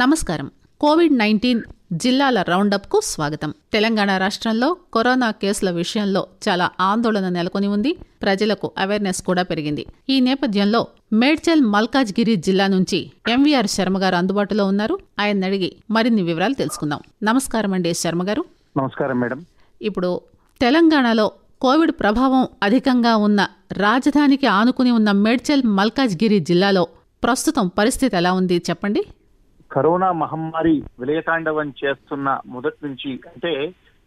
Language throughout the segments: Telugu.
నమస్కారం. కోవిడ్-19 జిల్లాల రౌండప్కు స్వాగతం. తెలంగాణ రాష్ట్రంలో కరోనా కేసుల విషయంలో చాలా ఆందోళన నెలకొని ఉంది. ప్రజలకు అవేర్నెస్ కూడా పెరిగింది. ఈ నేపథ్యంలో మేడ్చల్ మల్కాజ్గిరి జిల్లా నుంచి ఎంవీఆర్ శర్మ గారు అందుబాటులో ఉన్నారు. ఆయన అడిగి మరిన్ని వివరాలు తెలుసుకుందాం. నమస్కారం అండి శర్మ గారు. నమస్కారం మేడం. ఇప్పుడు తెలంగాణలో కోవిడ్ ప్రభావం అధికంగా ఉన్న రాజధానికి ఆనుకుని ఉన్న మేడ్చల్ మల్కాజ్గిరి జిల్లాలో ప్రస్తుతం పరిస్థితి ఎలా ఉంది చెప్పండి. కరోనా మహమ్మారి విలయతాండవం చేస్తున్న మొదటి నుంచి అంటే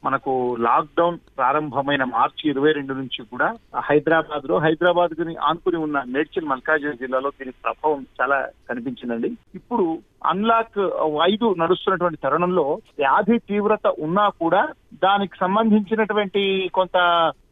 మనకు లాక్డౌన్ ప్రారంభమైన మార్చి 22 నుంచి కూడా హైదరాబాద్ ని ఆనుకుని ఉన్న మేడ్చల్ మల్కాజ్గిరి జిల్లాలో దీని ప్రభావం చాలా కనిపించిందండి. ఇప్పుడు అన్లాక్ 5 నడుస్తున్నటువంటి తరుణంలో వ్యాధి తీవ్రత ఉన్నా కూడా దానికి సంబంధించినటువంటి కొంత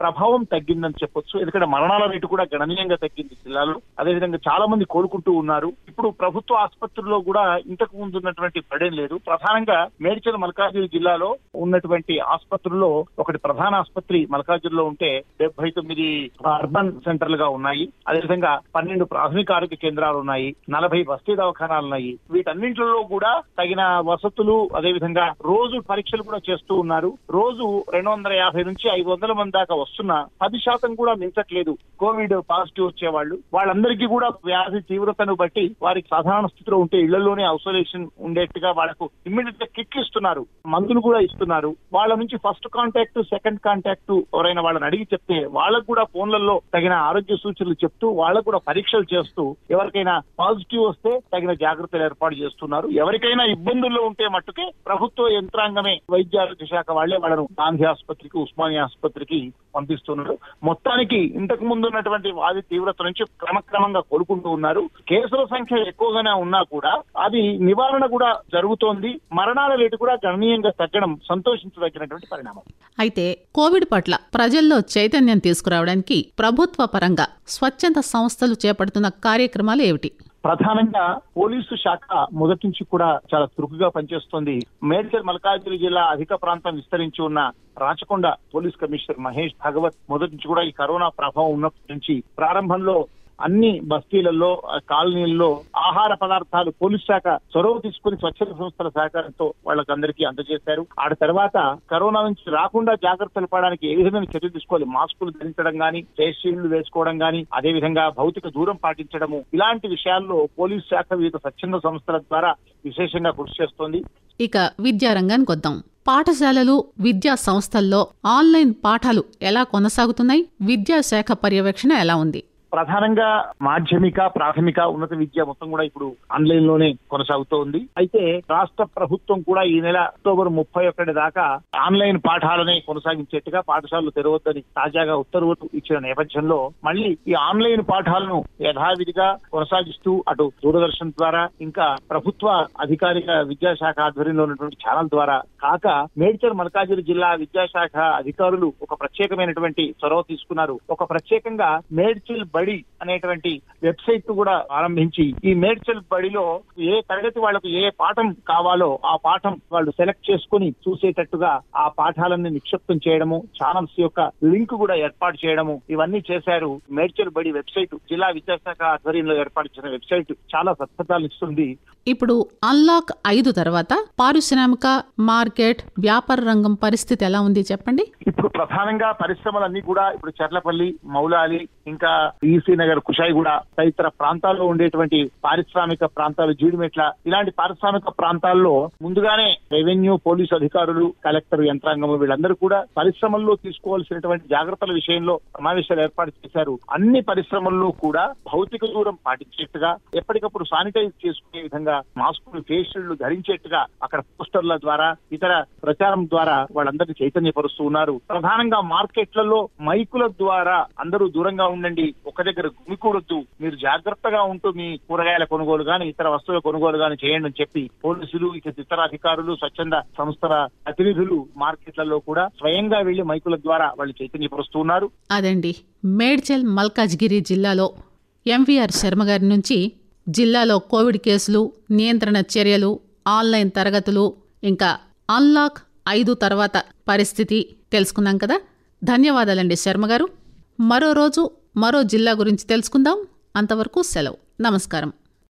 ప్రభావం తగ్గిందని చెప్పొచ్చు. ఎందుకంటే మరణాల రేటు కూడా గణనీయంగా తగ్గింది జిల్లాలో. అదేవిధంగా చాలా మంది కోలుకుంటూ ఉన్నారు. ఇప్పుడు ప్రభుత్వ ఆసుపత్రుల్లో కూడా ఇంతకు ముందు ఉన్నటువంటి పడేం లేదు. ప్రధానంగా మేడ్చల్ మల్కాజ్గిరి జిల్లాలో ఉన్నటువంటి ఆసుపత్రుల్లో ఒకటి ప్రధాన ఆసుపత్రి మల్కాజ్గిరిలో ఉంటే 79 అర్బన్ సెంటర్లుగా ఉన్నాయి. అదేవిధంగా 12 ప్రాథమిక ఆరోగ్య కేంద్రాలు ఉన్నాయి. 40 బస్తీ దవాఖానాలు ఉన్నాయి. వీటన్నింటిలో కూడా తగిన వసతులు, అదేవిధంగా రోజు పరీక్షలు కూడా చేస్తూ ఉన్నారు. రోజు 250 నుంచి 500 మంది దాకా వస్తున్నా 10% కూడా మించట్లేదు కోవిడ్ పాజిటివ్ వచ్చేవాళ్ళు. వాళ్ళందరికీ కూడా వ్యాధి తీవ్రతను బట్టి వారికి సాధారణ స్థితిలో ఉంటే ఇళ్లలోనే ఐసోలేషన్ ఉండేట్టుగా వాళ్ళకు ఇమ్మీడియట్ గా కిట్లు ఇస్తున్నారు, మందులు కూడా ఇస్తున్నారు. వాళ్ళ నుంచి ఫస్ట్ కాంటాక్ట్, సెకండ్ కాంటాక్ట్ ఎవరైనా వాళ్ళని అడిగి చెప్తే వాళ్ళకు కూడా ఫోన్లలో తగిన ఆరోగ్య సూచనలు చెప్తూ వాళ్ళకు కూడా పరీక్షలు చేస్తూ ఎవరికైనా పాజిటివ్ వస్తే తగిన జాగ్రత్తలు ఏర్పాటు చేస్తున్నారు. ఎవరికైనా ఇబ్బందుల్లో ఉంటే మట్టుకే ప్రభుత్వ యంత్రాంగమే వైద్య ఆరోగ్య శాఖ వాళ్లే వాళ్ళను గాంధీ ఆసుపత్రికి, ఉస్మానియా ఆసుపత్రికి పంపిస్తున్నారు. మొత్తానికి ఇంతకు ముందు ఉన్నటువంటి వ్యాధి తీవ్రత నుంచి క్రమక్రమంగా కోలుకుంటూ ఉన్నారు. కేసుల సంఖ్య ఎక్కువగానే ఉన్నా కూడా అది నివారణ కూడా జరుగుతోంది. మరణాల రేటు కూడా గణనీయంగా తగ్గడం సంతోషించదగినటువంటి పరిణామం. అయితే కోవిడ్ పట్ల ప్రజల్లో చైతన్యం తీసుకురావడానికి ప్రభుత్వ పరంగా స్వచ్ఛంద సంస్థలు చేపడుతున్న కార్యక్రమాలు ఏమిటి? ప్రధానంగా పోలీసు శాఖ మొదటి నుంచి కూడా చాలా చురుకుగా పనిచేస్తోంది. మేడ్చల్ మల్కాజ్గిరి జిల్లా అధిక ప్రాంతం విస్తరించి ఉన్న రాచకొండ పోలీస్ కమిషనర్ మహేష్ భాగవత్ మొదటి నుంచి కూడా ఈ కరోనా ప్రభావం ఉన్నప్పటి నుంచి ప్రారంభంలో అన్ని బస్తీలలో, కాలనీల్లో ఆహార పదార్థాలు పోలీస్ శాఖ చొరవ తీసుకుని స్వచ్ఛంద సంస్థల సహకారంతో వాళ్ళకందరికీ అందజేశారు. ఆ తర్వాత కరోనా నుంచి రాకుండా జాగ్రత్తలు పడడానికి ఏ విధమైన చర్యలు తీసుకోవాలి, మాస్కులు ధరించడం గానీ, ఫేస్ షీల్డ్లు వేసుకోవడం గానీ, అదేవిధంగా భౌతిక దూరం పాటించడము, ఇలాంటి విషయాల్లో పోలీస్ శాఖ వివిధ స్వచ్ఛంద సంస్థల ద్వారా విశేషంగా కృషి చేస్తోంది. ఇక విద్యారంగానికి వద్దాం. పాఠశాలలు, విద్యా సంస్థల్లో ఆన్లైన్ పాఠాలు ఎలా కొనసాగుతున్నాయి? విద్యాశాఖ పర్యవేక్షణ ఎలా ఉంది? ప్రధానంగా మాధ్యమిక, ప్రాథమిక, ఉన్నత విద్య మొత్తం కూడా ఇప్పుడు ఆన్లైన్ లోనే కొనసాగుతోంది. అయితే రాష్ట్ర ప్రభుత్వం కూడా ఈ నెల అక్టోబర్ 31 దాకా ఆన్లైన్ పాఠాలనే కొనసాగించేట్టుగా పాఠశాలలు తెరవద్దని తాజాగా ఉత్తర్వులు ఇచ్చిన నేపథ్యంలో మళ్ళీ ఈ ఆన్లైన్ పాఠాలను యథావిధిగా కొనసాగిస్తూ అటు దూరదర్శన్ ద్వారా, ఇంకా ప్రభుత్వ అధికారిక విద్యాశాఖ ఆధ్వర్యంలో ఉన్నటువంటి ఛానల్ ద్వారా కాక మేడ్చల్ మల్కాజ్గిరి జిల్లా విద్యాశాఖ అధికారులు ఒక ప్రత్యేకమైనటువంటి చొరవ తీసుకున్నారు. ఒక ప్రత్యేకంగా మేడ్చల్ బడి అనేటువంటి వెబ్సైట్ కూడా ఆరంభించి ఈ మేడ్చల్ బడిలో ఏ తరగతి వాళ్లకు ఏ పాఠం కావాలో ఆ పాఠం వాళ్ళు సెలెక్ట్ చేసుకుని చూసేటట్టుగా ఆ పాఠాలన్నీ నిక్షిప్తం చేయడము, ఛానల్స్ యొక్క లింక్ కూడా ఏర్పాటు చేయడము, ఇవన్నీ చేశారు. మేడ్చల్ బడి వెబ్సైట్ జిల్లా విద్యాశాఖ ఆధ్వర్యంలో ఏర్పాటు చేసిన వెబ్సైట్ చాలా సత్ఫలితాలు ఇస్తుంది. ఇప్పుడు అన్లాక్ 5 తర్వాత పారిశ్రామిక, మార్కెట్, వ్యాపార రంగం పరిస్థితి ఎలా ఉంది చెప్పండి. ఇప్పుడు ప్రధానంగా పరిశ్రమలన్నీ కూడా ఇప్పుడు చర్లపల్లి, మౌలాలి, ఇంకా ఈసీ నగర్, కుషాయిగూడ తదితర ప్రాంతాల్లో ఉండేటువంటి పారిశ్రామిక ప్రాంతాలు, జీడిమెట్ల, ఇలాంటి పారిశ్రామిక ప్రాంతాల్లో ముందుగానే రెవెన్యూ, పోలీసు అధికారులు, కలెక్టర్ యంత్రాంగం వీళ్ళందరూ కూడా పరిశ్రమల్లో తీసుకోవాల్సినటువంటి జాగ్రత్తల విషయంలో సమావేశాలు ఏర్పాటు చేశారు. అన్ని పరిశ్రమల్లో కూడా భౌతిక దూరం పాటించేట్టుగా, ఎప్పటికప్పుడు శానిటైజ్ చేసుకునే విధంగా మాస్కులు, ఫేస్ షీల్డ్లు ధరించేట్టుగా అక్కడ పోస్టర్ల ద్వారా, ఇతర ప్రచారం ద్వారా వాళ్ళందరినీ చైతన్యపరుస్తూ ఉన్నారు. ప్రధానంగా మార్కెట్లలో మైకుల ద్వారా అందరూ దూరంగా ఉండండి, ఒక దగ్గర గుమికూడొద్దు, మీరు జాగ్రత్తగా ఉంటూ మీ కూరగాయల కొనుగోలు గాని, ఇతర వస్తువుల కొనుగోలు గాని చేయండి అని చెప్పి పోలీసులు, ఇతర అధికారులు, స్వచ్ఛంద సంస్థల ప్రతినిధులు మార్కెట్లలో కూడా స్వయంగా వెళ్లి మైకుల ద్వారా వాళ్ళు చైతన్యపరుస్తున్నారు. అదండి మేడ్చల్ మల్కాజ్గిరి జిల్లాలో ఎంవీఆర్ శర్మ గారి నుంచి జిల్లాలో కోవిడ్ కేసులు, నియంత్రణ చర్యలు, ఆన్లైన్ తరగతులు, ఇంకా అన్లాక్ 5 తర్వాత పరిస్థితి తెలుసుకున్నాం కదా. ధన్యవాదాలండి శర్మ గారు. మరో రోజు మరో జిల్లా గురించి తెలుసుకుందాం. అంతవరకు సెలవు. నమస్కారం.